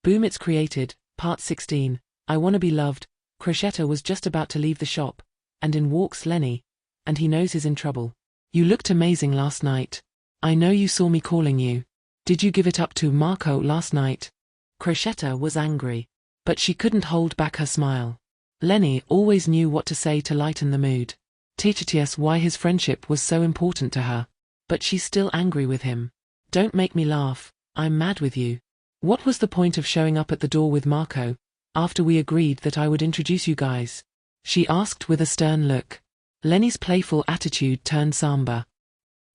Boom It's Created, Part 16. I Wanna Be Loved. Crochetta was just about to leave the shop, and in walks Lenny, and he knows he's in trouble. You looked amazing last night. I know you saw me calling you. Did you give it up to Marco last night? Crochetta was angry, but she couldn't hold back her smile. Lenny always knew what to say to lighten the mood. Teaches why his friendship was so important to her. But she's still angry with him. Don't make me laugh, I'm mad with you. What was the point of showing up at the door with Marco, after we agreed that I would introduce you guys? She asked with a stern look. Lenny's playful attitude turned somber.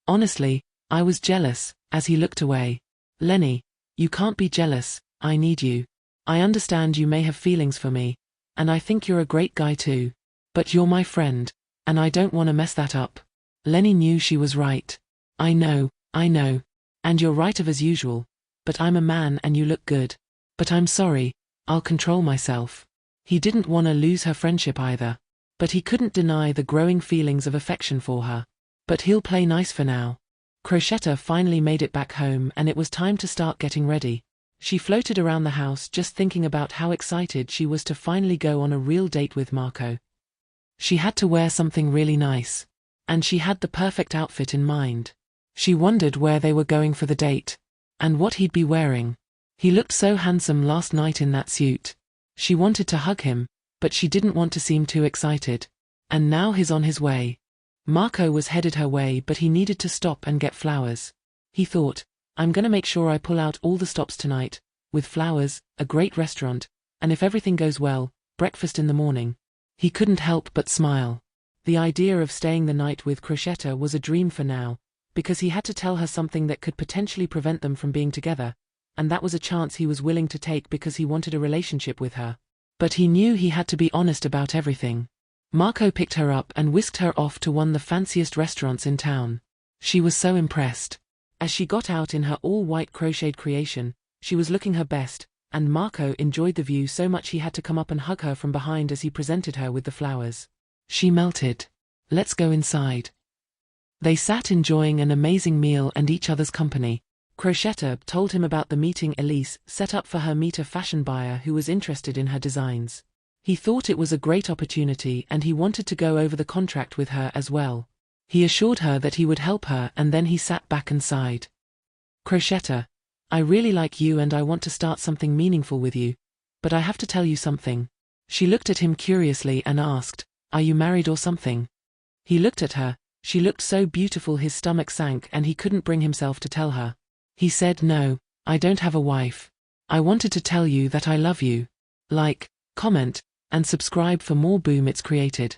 Honestly, I was jealous, as he looked away. Lenny, you can't be jealous, I need you. I understand you may have feelings for me, and I think you're a great guy too. But you're my friend, and I don't want to mess that up. Lenny knew she was right. I know, and you're right as usual. But I'm a man and you look good. But I'm sorry, I'll control myself. He didn't want to lose her friendship either. But he couldn't deny the growing feelings of affection for her. But he'll play nice for now. Crochetta finally made it back home and it was time to start getting ready. She floated around the house just thinking about how excited she was to finally go on a real date with Marco. She had to wear something really nice. And she had the perfect outfit in mind. She wondered where they were going for the date. And what he'd be wearing. He looked so handsome last night in that suit. She wanted to hug him, but she didn't want to seem too excited. And now he's on his way. Marco was headed her way but he needed to stop and get flowers. He thought, I'm gonna make sure I pull out all the stops tonight, with flowers, a great restaurant, and if everything goes well, breakfast in the morning. He couldn't help but smile. The idea of staying the night with Crochetta was a dream for now, because he had to tell her something that could potentially prevent them from being together, and that was a chance he was willing to take because he wanted a relationship with her. But he knew he had to be honest about everything. Marco picked her up and whisked her off to one of the fanciest restaurants in town. She was so impressed. As she got out in her all-white crocheted creation, she was looking her best, and Marco enjoyed the view so much he had to come up and hug her from behind as he presented her with the flowers. She melted. Let's go inside. They sat enjoying an amazing meal and each other's company. Crochetta told him about the meeting Elise set up for her meet a fashion buyer who was interested in her designs. He thought it was a great opportunity and he wanted to go over the contract with her as well. He assured her that he would help her and then he sat back and sighed. Crochetta, I really like you and I want to start something meaningful with you, but I have to tell you something. She looked at him curiously and asked, are you married or something? He looked at her. She looked so beautiful his stomach sank and he couldn't bring himself to tell her. He said, no, I don't have a wife. I wanted to tell you that I love you. Like, comment, and subscribe for more Boom It's Created.